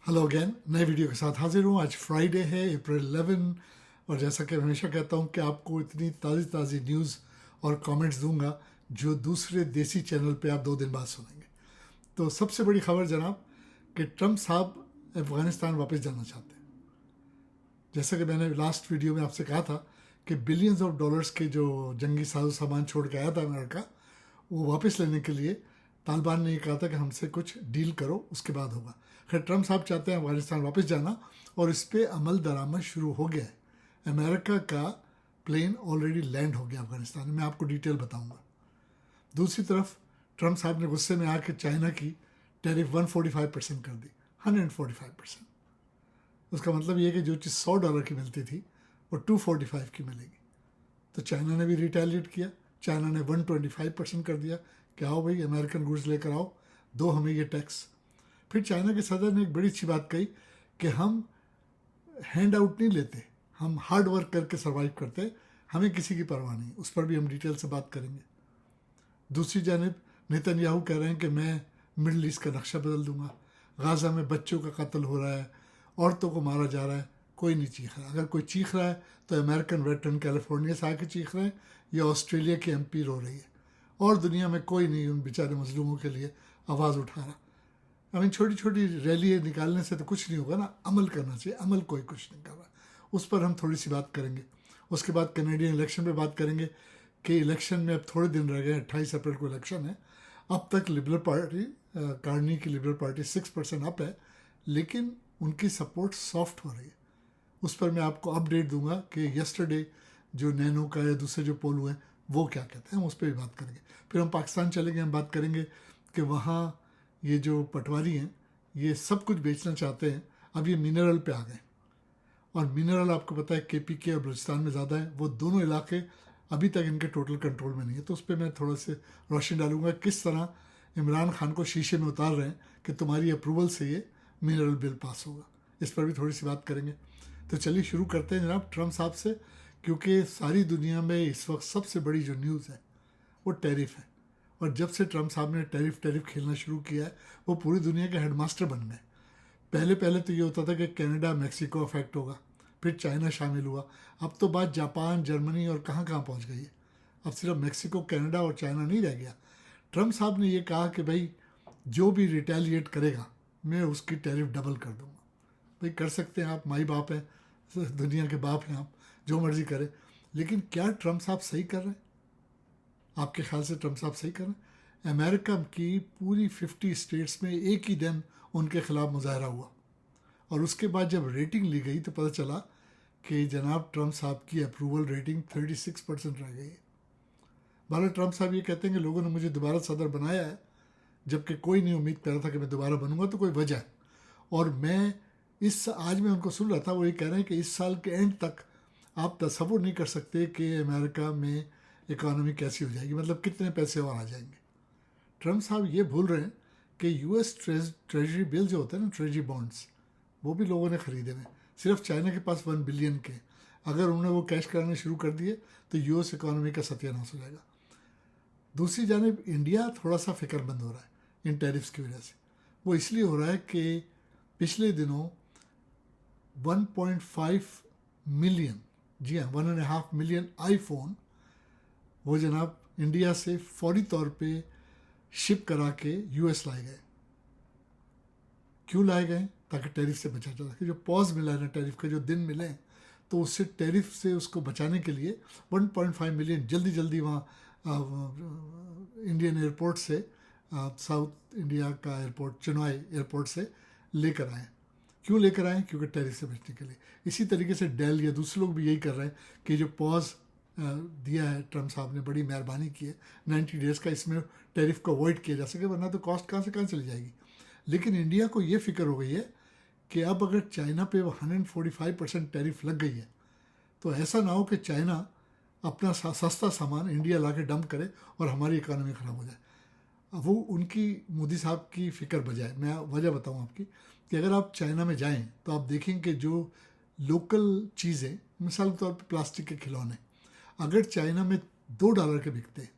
Hello again, नए video के साथ हाजिर हूँ। आज फ्राइडे है, अप्रैल 11। और जैसा कि हमेशा कहता हूँ कि आपको इतनी ताज़ी ताज़ी न्यूज़ और कमेंट्स दूंगा जो दूसरे देसी चैनल पे आप 2 दिन बाद सुनेंगे। तो सबसे बड़ी खबर जनाब कि ट्रम्प साहब अफ़गानिस्तान वापस जाना चाहते हैं। जैसा कि मैंने लास्ट वीडियो में आपसे कहा था कि बिलियंस ऑफ डॉलर्स के जो जंगी साजो सामान छोड़ के आया था अमेरिका, वो वापस लेने के लिए तालिबान ने ये कहा था कि हमसे कुछ डील करो, उसके बाद होगा। खैर, ट्रम्प साहब चाहते हैं अफगानिस्तान वापस जाना और इस पर अमल दरामद शुरू हो गया है। अमेरिका का प्लेन ऑलरेडी लैंड हो गया अफगानिस्तान में, मैं आपको डिटेल बताऊंगा। दूसरी तरफ ट्रम्प साहब ने गुस्से में आकर चाइना की टैरिफ 145% कर दी, 145%। उसका मतलब ये है कि जो चीज़ $100 की मिलती थी वो 245 की मिलेगी। तो चाइना ने भी रिटेलिएट किया, चाइना ने 125% कर दिया कि आओ भाई अमेरिकन गुड्स लेकर आओ, दो हमें ये टैक्स। फिर चाइना के सदर ने एक बड़ी अच्छी बात कही कि हम हैंड आउट नहीं लेते, हम हार्ड वर्क करके सर्वाइव करते, हमें किसी की परवाह नहीं। उस पर भी हम डिटेल से बात करेंगे। दूसरी जानब नेतन्याहू कह रहे हैं कि मैं मिडल ईस्ट का नक्शा बदल दूंगा, गाज़ा में बच्चों का कत्ल हो रहा है, औरतों को मारा जा रहा है, कोई नहीं चीख रहा। अगर कोई चीख रहा है तो अमेरिकन वेटरन कैलिफोर्निया से आके चीख रहे हैं या ऑस्ट्रेलिया की एमपी रो रही है, और दुनिया में कोई नहीं उन बेचारे मजलूमों के लिए आवाज़ उठा रहा। छोटी छोटी रैली निकालने से तो कुछ नहीं होगा ना, अमल करना चाहिए। अमल कोई कुछ नहीं कर रहा, उस पर हम थोड़ी सी बात करेंगे। उसके बाद कैनेडियन इलेक्शन पे बात करेंगे कि इलेक्शन में अब थोड़े दिन रह गए, 28 अप्रैल को इलेक्शन है। अब तक लिबरल पार्टी, कार्नी की लिबरल पार्टी 6% अप है, लेकिन उनकी सपोर्ट सॉफ्ट हो रही है। उस पर मैं आपको अपडेट दूंगा कि यस्टरडे जो नैनो का या दूसरे जो पोल हुए वो क्या कहते हैं, हम उस पर भी बात करेंगे। फिर हम पाकिस्तान चलेंगे, हम बात करेंगे कि वहाँ ये जो पटवारी हैं ये सब कुछ बेचना चाहते हैं। अब ये मिनरल पे आ गए, और मिनरल आपको पता है KPK और बलूचिस्तान में ज़्यादा है। वो दोनों इलाके अभी तक इनके टोटल कंट्रोल में नहीं है। तो उस पर मैं थोड़ा से रोशनी डालूंगा किस तरह इमरान खान को शीशे में उतार रहे हैं कि तुम्हारी अप्रूवल से ये मिनरल बिल पास होगा। इस पर भी थोड़ी सी बात करेंगे। तो चलिए शुरू करते हैं जनाब ट्रम्प साहब से, क्योंकि सारी दुनिया में इस वक्त सबसे बड़ी जो न्यूज़ है वो टैरिफ है। और जब से ट्रम्प साहब ने टैरिफ खेलना शुरू किया है, वो पूरी दुनिया के हेडमास्टर बन गए। पहले पहले तो ये होता था कि कनाडा मैक्सिको अफेक्ट होगा, फिर चाइना शामिल हुआ, अब तो बात जापान जर्मनी और कहाँ कहाँ पहुँच गई है। अब सिर्फ मैक्सिको कनाडा और चाइना नहीं रह गया। ट्रम्प साहब ने ये कहा कि भाई जो भी रिटेलिएट करेगा मैं उसकी टैरिफ डबल कर दूंगा। भाई कर सकते हैं आप, माई बाप हैं, दुनिया के बाप हैं आप, जो मर्जी करें। लेकिन क्या ट्रम्प साहब सही कर रहे हैं? आपके ख्याल से ट्रम्प साहब सही कर रहे हैं? अमेरिका की पूरी 50 स्टेट्स में एक ही दिन उनके खिलाफ मुजाहरा हुआ, और उसके बाद जब रेटिंग ली गई तो पता चला कि जनाब ट्रम्प साहब की अप्रूवल रेटिंग 36% रह गई है। बाला ट्रम्प साहब ये कहते हैं कि लोगों ने मुझे दोबारा सदर बनाया है, जबकि कोई नहीं उम्मीद कर रहा था कि मैं दोबारा बनूंगा, तो कोई वजह है। और मैं आज मैं उनको सुन रहा था, वो ये कह रहे हैं कि इस साल के एंड तक आप तसव्वुर नहीं कर सकते कि अमेरिका में इकॉनमी कैसी हो जाएगी, मतलब कितने पैसे और आ जाएंगे। ट्रम्प साहब ये भूल रहे हैं कि US ट्रेजरी बिल जो होते हैं ना, ट्रेजरी बॉन्ड्स, वो भी लोगों ने ख़रीदे हुए। सिर्फ चाइना के पास 1 बिलियन के, अगर उन्होंने वो कैश कराने शुरू कर दिए तो US इकॉनमी का सत्यानाश हो जाएगा। दूसरी जानब इंडिया थोड़ा सा फिक्रमंद हो रहा है इन टैरिफ्स की वजह से। वो इसलिए हो रहा है कि पिछले दिनों 1.5 मिलियन, जी हाँ 1.5 मिलियन आईफोन वो जनाब इंडिया से फौरी तौर पे शिप करा के US लाए गए। क्यों लाए गए? ताकि टैरिफ से बचा जा सके। जो पॉज मिला है ना टैरिफ का, जो दिन मिले हैं, तो उससे टैरिफ से उसको बचाने के लिए 1.5 मिलियन जल्दी जल्दी वहाँ इंडियन एयरपोर्ट से, साउथ इंडिया का एयरपोर्ट चेन्नई एयरपोर्ट से लेकर आए। क्यों लेकर आए? क्योंकि टैरिफ से बचने के लिए। इसी तरीके से डेल या दूसरे लोग भी यही कर रहे हैं कि जो पॉज दिया है ट्रम्प साहब ने, बड़ी मेहरबानी की है 90 डेज़ का, इसमें टैरिफ को अवॉइड किया जा सके, वरना तो कॉस्ट कहाँ से कहाँ चली जाएगी। लेकिन इंडिया को ये फिक्र हो गई है कि अब अगर चाइना पे 145% टैरिफ लग गई है तो ऐसा ना हो कि चाइना अपना सस्ता सामान इंडिया ला के डंप करे और हमारी इकॉनमी ख़राब हो जाए। वो उनकी, मोदी साहब की फ़िक्र बजाय, मैं वजह बताऊँ आपकी, कि अगर आप चाइना में जाएं तो आप देखेंगे जो लोकल चीज़ें, मिसाल के तौर पर प्लास्टिक के खिलौने, अगर चाइना में $2 के बिकते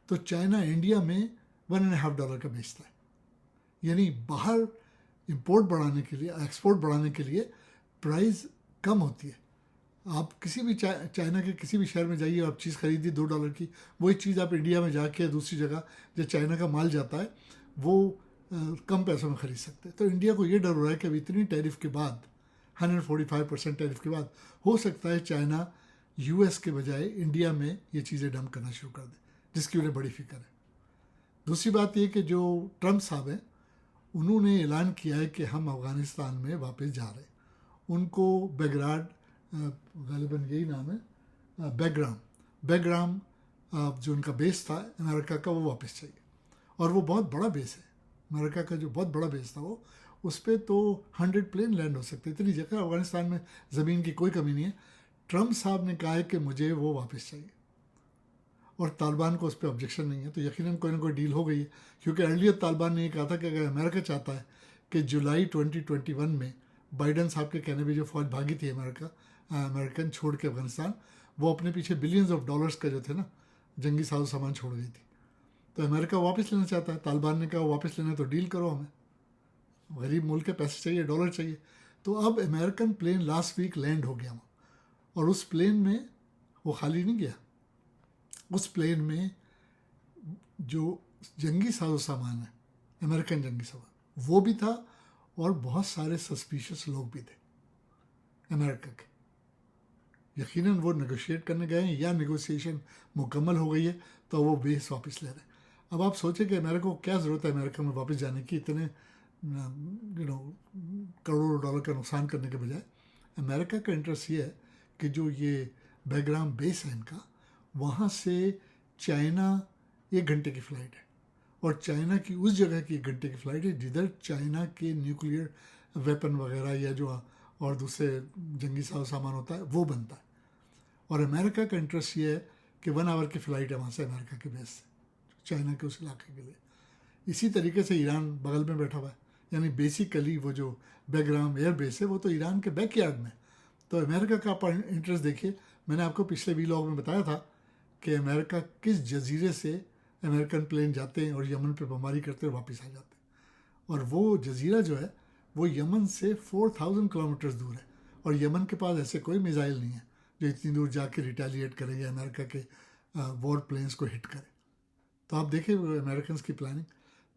तो चाइना इंडिया में $1.5 का बेचता है। यानी बाहर इंपोर्ट बढ़ाने के लिए, एक्सपोर्ट बढ़ाने के लिए प्राइस कम होती है। आप किसी भी चाइना के किसी भी शहर में जाइए, आप चीज़ खरीदी $2 की, वही चीज़ आप इंडिया में जाके दूसरी जगह जो चाइना का माल जाता है वो कम पैसों में ख़रीद सकते हैं। तो इंडिया को ये डर हो रहा है कि अभी इतनी टैरिफ के बाद, 145% टैरिफ के बाद, हो सकता है चाइना यूएस के बजाय इंडिया में ये चीज़ें डंप करना शुरू कर दे, जिसकी उन्हें बड़ी फिक्र है। दूसरी बात ये कि जो ट्रम्प साहब हैं उन्होंने ऐलान किया है कि हम अफ़गानिस्तान में वापस जा रहे हैं। उनको बेगराड, गालिबन यही नाम है, बेग्राम जो उनका बेस था अमेरिका का, वो वापस चाहिए। और वो बहुत बड़ा बेस है, अमेरिका का जो बहुत बड़ा बेस था वो, उस पर तो 100 प्लेन लैंड हो सकते। इतनी जगह अफ़गानिस्तान में ज़मीन की कोई कमी नहीं है। ट्रम्प साहब ने कहा है कि मुझे वो वापस चाहिए और तालिबान को उस पर ऑब्जेक्शन नहीं है, तो यकीनन कोई ना कोई डील हो गई है। क्योंकि अर्लियर तालिबान ने ये कहा था कि अगर अमेरिका चाहता है कि जुलाई 2021 में बाइडन साहब के कहने पर जो फौज भागी थी अमेरिकन छोड़ के अफगानिस्तान, वो अपने पीछे बिलियंस ऑफ डॉलर्स का जो थे ना जंगी साजो सामान छोड़ गई थी, तो अमेरिका वापस लेना चाहता है। तालिबान ने कहा वापस लेना तो डील करो, हमें गरीब मुल्क के पैसे चाहिए, डॉलर चाहिए। तो अब American plane last week land हो गया वहाँ, और उस प्लेन में वो खाली नहीं गया, उस प्लेन में जो जंगी साजो सामान है, अमेरिकन जंगी सामान, वो भी था, और बहुत सारे सस्पिशियस लोग भी थे अमेरिका के। यकीनन वो नेगोशिएट करने गए हैं या नेगोशिएशन मुकम्मल हो गई है, तो वो बेस वापस ले रहे हैं। अब आप सोचें कि अमेरिका को क्या ज़रूरत है अमेरिका में वापस जाने की, इतने करोड़ों डॉलर का नुकसान करने के बजाय। अमेरिका का इंटरेस्ट ये है कि जो ये बेग्राम बेस है इनका, वहाँ से चाइना 1 घंटे की फ़्लाइट है, और चाइना की उस जगह की 1 घंटे की फ़्लाइट है जिधर चाइना के न्यूक्लियर वेपन वगैरह या जो और दूसरे जंगी सामान होता है वो बनता है। और अमेरिका का इंटरेस्ट ये है कि 1 आवर की फ़्लाइट है वहाँ से, अमेरिका के बेस से चाइना के उस इलाके के लिए। इसी तरीके से ईरान बगल में बैठा हुआ है, यानी बेसिकली वो जो बेग्राम एयर बेस है वो तो ईरान के बैक यार्ड में। तो अमेरिका का आप इंटरेस्ट देखिए, मैंने आपको पिछले व्लॉग में बताया था कि अमेरिका किस जजीरे से अमेरिकन प्लेन जाते हैं और यमन पे बमबारी करते हैं और वापस आ जाते हैं। और वो जजीरा जो है वो यमन से 4000 किलोमीटर दूर है, और यमन के पास ऐसे कोई मिसाइल नहीं है जो इतनी दूर जाके रिटेलिएट करे या अमेरिका के वॉर प्लेन्स को हिट करे। तो आप देखें अमेरिकन की प्लानिंग।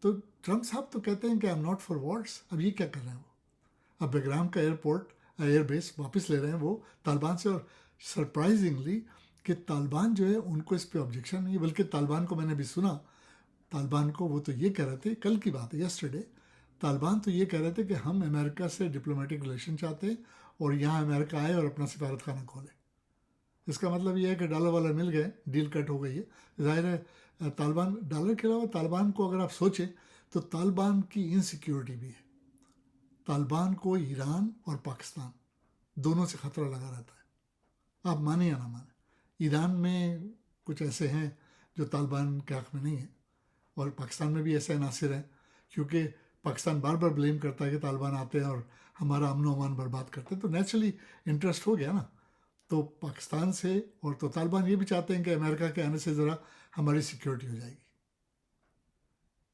तो ट्रम्प साहब तो कहते हैं कि I am not for Wars. अब ये क्या कर रहे हैं वो? अब बेग्राम का एयरबेस वापस ले रहे हैं वो तालिबान से, और सरप्राइजिंगली कि तालिबान जो है उनको इस पर ऑब्जेक्शन नहीं है, बल्कि तालिबान को मैंने अभी सुना, तालिबान को वो तो ये कह रहे थे, कल की बात है, यस्टरडे, तालिबान तो ये कह रहे थे कि हम अमेरिका से डिप्लोमेटिक रिलेशन चाहते हैं और यहाँ अमेरिका आए और अपना सिफारत खाना खोले। इसका मतलब ये है कि डॉलर वाला मिल गए, डील कट हो गई है। ज़ाहिर है तालिबान, डॉलर के अलावा तालिबान को अगर आप सोचें तो तालिबान की इनसिक्योरिटी भी है। तालिबान को ईरान और पाकिस्तान दोनों से ख़तरा लगा रहता है, आप माने या ना माने। ईरान में कुछ ऐसे हैं जो तालिबान के हक़ में नहीं है, और पाकिस्तान में भी ऐसे अनासिर हैं, क्योंकि पाकिस्तान बार बार ब्लेम करता है कि तालिबान आते हैं और हमारा अमन व अमान बर्बाद करते हैं, तो नेचुरली इंटरेस्ट हो गया ना। तो पाकिस्तान से, और तो तालिबान ये भी चाहते हैं कि अमेरिका के आने से ज़रा हमारी सिक्योरिटी हो जाएगी।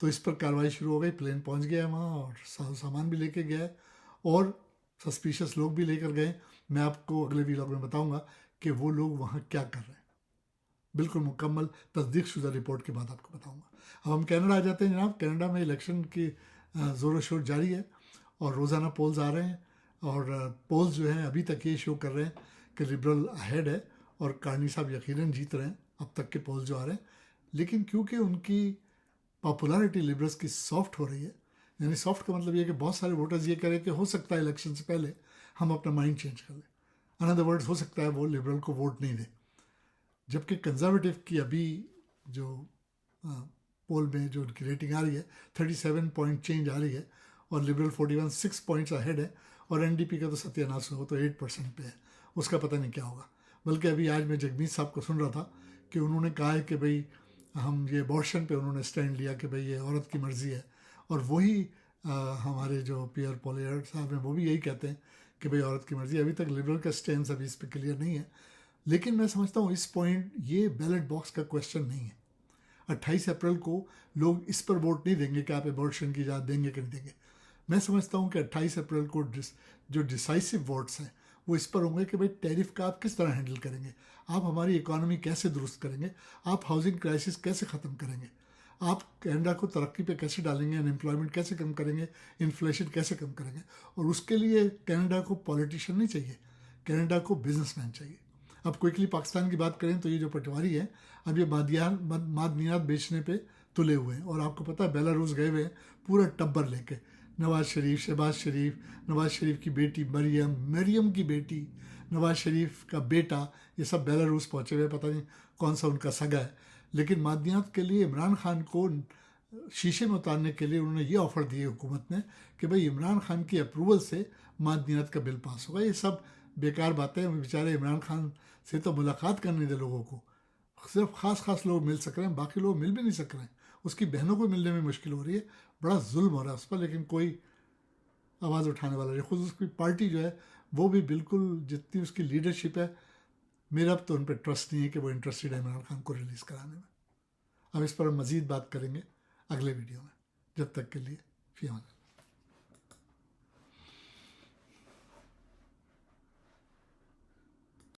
तो इस पर कार्रवाई शुरू हो गई, प्लेन पहुंच गया वहाँ और सामान भी लेके गया और सस्पिशियस लोग भी लेकर गए। मैं आपको अगले व्लॉग में बताऊंगा कि वो लोग वहाँ क्या कर रहे हैं, बिल्कुल मुकम्मल तस्दीक शुदा रिपोर्ट के बाद आपको बताऊंगा। अब हम कनाडा आ जाते हैं जनाब। कनाडा में इलेक्शन की ज़ोर शोर जारी है और रोज़ाना पोल्स आ रहे हैं, और पोल्स जो हैं अभी तक ये शो कर रहे हैं कि लिबरल अहेड है और कार्नी साहब यकीनन जीत रहे हैं, अब तक के पोल्स जो आ रहे हैं। लेकिन क्योंकि उनकी पॉपुलैरिटी लिबरल्स की सॉफ्ट हो रही है, यानी सॉफ्ट का मतलब ये कि बहुत सारे वोटर्स ये करें कि हो सकता है इलेक्शन से पहले हम अपना माइंड चेंज कर लें। अनदर वर्ड्स, हो सकता है वो लिबरल को वोट नहीं दे। जबकि कंजर्वेटिव की अभी जो पोल में जो उनकी रेटिंग आ रही है 37 पॉइंट चेंज आ रही है, और लिबरल 41 6 पॉइंट्स अहेड है, और एनडीपी का तो सत्यानाश हो तो 8% पे है, उसका पता नहीं क्या होगा। बल्कि अभी आज मैं जगमीत साहब को सुन रहा था कि उन्होंने कहा है कि भाई हम ये अबॉर्शन पे उन्होंने स्टैंड लिया कि भाई ये औरत की मर्ज़ी है, और वही हमारे जो पियर पोलियर साहब हैं वो भी यही कहते हैं कि भाई औरत की मर्ज़ी। अभी तक लिबरल का स्टैंड अभी इस पर क्लियर नहीं है, लेकिन मैं समझता हूँ इस पॉइंट ये बैलेट बॉक्स का क्वेश्चन नहीं है। 28 अप्रैल को लोग इस पर वोट नहीं देंगे कि आप अबॉर्शन की इजाज़त देंगे कि नहीं देंगे। मैं समझता हूँ कि 28 अप्रैल को जो डिसाइसिव वोट्स हैं वो इस पर होंगे कि भाई टैरिफ का आप किस तरह हैंडल करेंगे, आप हमारी इकोनॉमी कैसे दुरुस्त करेंगे, आप हाउसिंग क्राइसिस कैसे ख़त्म करेंगे, आप कनाडा को तरक्की पे कैसे डालेंगे, अनएम्प्लॉयमेंट कैसे कम करेंगे, इन्फ्लेशन कैसे कम करेंगे। और उसके लिए कनाडा को पॉलिटिशियन नहीं चाहिए, कनाडा को बिजनेसमैन चाहिए। अब क्विकली पाकिस्तान की बात करें तो ये जो पटवारी है अब ये मादनियात बेचने पे तुले हुए हैं, और आपको पता है बेलारूस गए हुए हैं पूरा टब्बर लेके, नवाज शरीफ, शहबाज शरीफ, नवाज शरीफ की बेटी मरियम की बेटी, नवाज शरीफ का बेटा, ये सब बेलारूस पहुँचे हुए, पता नहीं कौन सा उनका सगा है। लेकिन मादनियात के लिए इमरान खान को शीशे में उतारने के लिए उन्होंने ये ऑफ़र दिए हुकूमत ने कि भाई इमरान खान की अप्रूवल से मादनियात का बिल पास होगा। ये सब बेकार बातें हैं। बेचारे इमरान खान से तो मुलाकात करने दे लोगों को, सिर्फ खास लोग मिल सक रहे हैं, बाकी लोग मिल भी नहीं सक रहे हैं। उसकी बहनों को मिलने में मुश्किल हो रही है, बड़ा जुल्म हो रहा है उस पर, लेकिन कोई आवाज़ उठाने वाला नहीं। खुद उसकी पार्टी जो है वो भी बिल्कुल, जितनी उसकी लीडरशिप है, मेरा अब तो उन पर ट्रस्ट नहीं है कि वो इंटरेस्टेड है इमरान खान को रिलीज़ कराने में। अब इस पर हम मज़ीद बात करेंगे अगले वीडियो में। जब तक के लिए फ़ी अमान।